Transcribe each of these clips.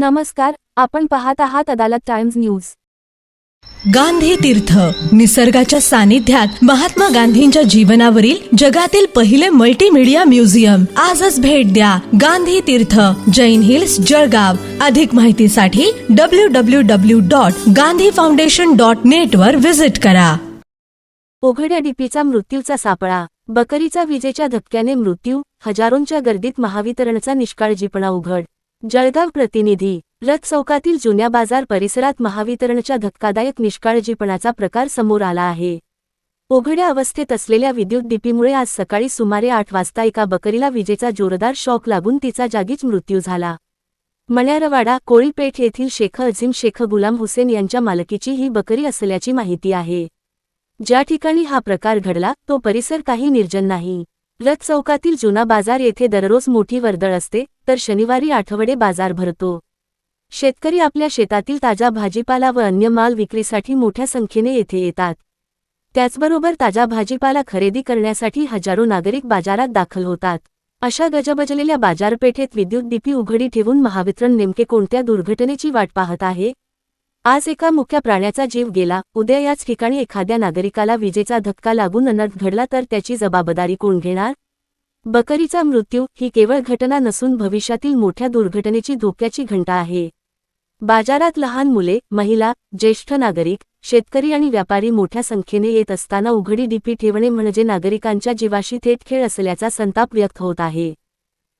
नमस्कार, आपण पाहत आहात अदालत टाइम्स न्यूज। गांधी तीर्थ निसर्गाच्या सानिध्यात महात्मा गांधींच्या जीवनावरील जगातील पहिले मल्टीमीडिया म्युझियम आजच भेट द्या। गांधी तीर्थ, जैन हिल्स, जळगाव। अधिक माहितीसाठी www.gandhifoundation.net वर विजिट करा। उघड्या डीपीचा मृत्यूचा सापळा, बकरीचा विजेच्या धक्क्याने मृत्यू, हजारोंच्या गर्दीत महावितरणचा निष्काळजीपणा उघड। जळगाव प्रतिनिधी। रथ चौकातील जुन्या बाजार परिसरात महावितरणच्या धक्कादायक निष्काळजीपणाचा प्रकार समोर आला आहे। उघड्या अवस्थेत असलेल्या विद्युत डीपीमुळे आज सकाळी सुमारे 8 वाजता एका बकरीला विजेचा जोरदार शॉक लागून तिचा जागीच मृत्यू झाला। मण्यारवाडा, कोळीपेठ येथील शेख अझीम शेख गुलाम हुसेन यांच्या मालकीची ही बकरी असल्याची माहिती आहे। ज्या ठिकाणी हा प्रकार घडला तो परिसर काही निर्जन नाही। रथ चौकातील जुना बाजार येथे दररोज मोठी वर्दळ असते, तर शनिवारी आठवडे बाजार भरतो। शेतकरी आपल्या शेतातील ताजा भाजीपाला व अन्य माल विक्रीसाठी मोठ्या संख्येने येथे येतात। त्याचबरोबर ताजा भाजीपाला खरेदी करण्यासाठी हजारो नागरिक बाजारात दाखल होतात। अशा गजबजलेल्या बाजारपेठेत विद्युत डीपी उघडी ठेवून महावितरण नेमके कोणत्या दुर्घटनेची वाट पाहत आहे? आज एका मुक्या प्राण्याचा जीव गेला, उद्या याच ठिकाणी एखाद्या नागरिकाला विजेचा धक्का लागून अनर्थ घडला तर त्याची जबाबदारी कोण घेणार? बकरीचा मृत्यू ही केवळ घटना नसून भविष्यातील मोठ्या दुर्घटनेची धोक्याची घंटा आहे। बाजारात लहान मुले, महिला, ज्येष्ठ नागरिक, शेतकरी आणि व्यापारी मोठ्या संख्येने येत असताना उघडी डीपी ठेवणे म्हणजे नागरिकांच्या जीवाशी थेट खेळ असल्याचा संताप व्यक्त होत आहे।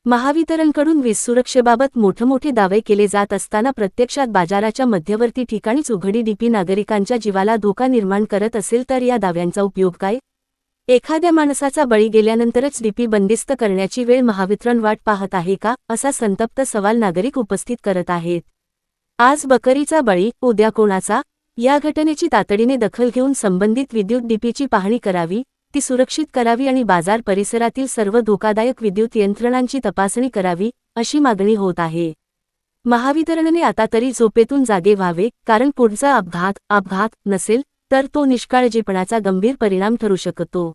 महावितरणकडून वीज सुरक्षेबाबत मोठमोठे दावे केले जात असताना प्रत्यक्षात बाजाराच्या मध्यवर्ती ठिकाणीच उघडी डीपी नागरिकांच्या जीवाला धोका निर्माण करत असेल तर या दाव्यांचा उपयोग काय? एखाद्या माणसाचा बळी गेल्यानंतरच डीपी बंदिस्त करण्याची वेळ महावितरण वाट पाहत आहे का, असा संतप्त सवाल नागरिक उपस्थित करत आहेत। आज बकरीचा बळी, उद्या कोणाचा? या घटनेची तातडीने दखल घेऊन संबंधित विद्युत डीपीची पाहणी करावी, ती सुरक्षित करावी आणि बाजार परिसरातील सर्व धोकादायक विद्युत यंत्रणांची तपासणी करावी, अशी मागणी होत आहे। महावितरणने आता तरी झोपेतून जागे व्हावे, कारण पुढचा अपघात नसेल तर तो निष्काळजीपणाचा गंभीर परिणाम ठरू शकतो।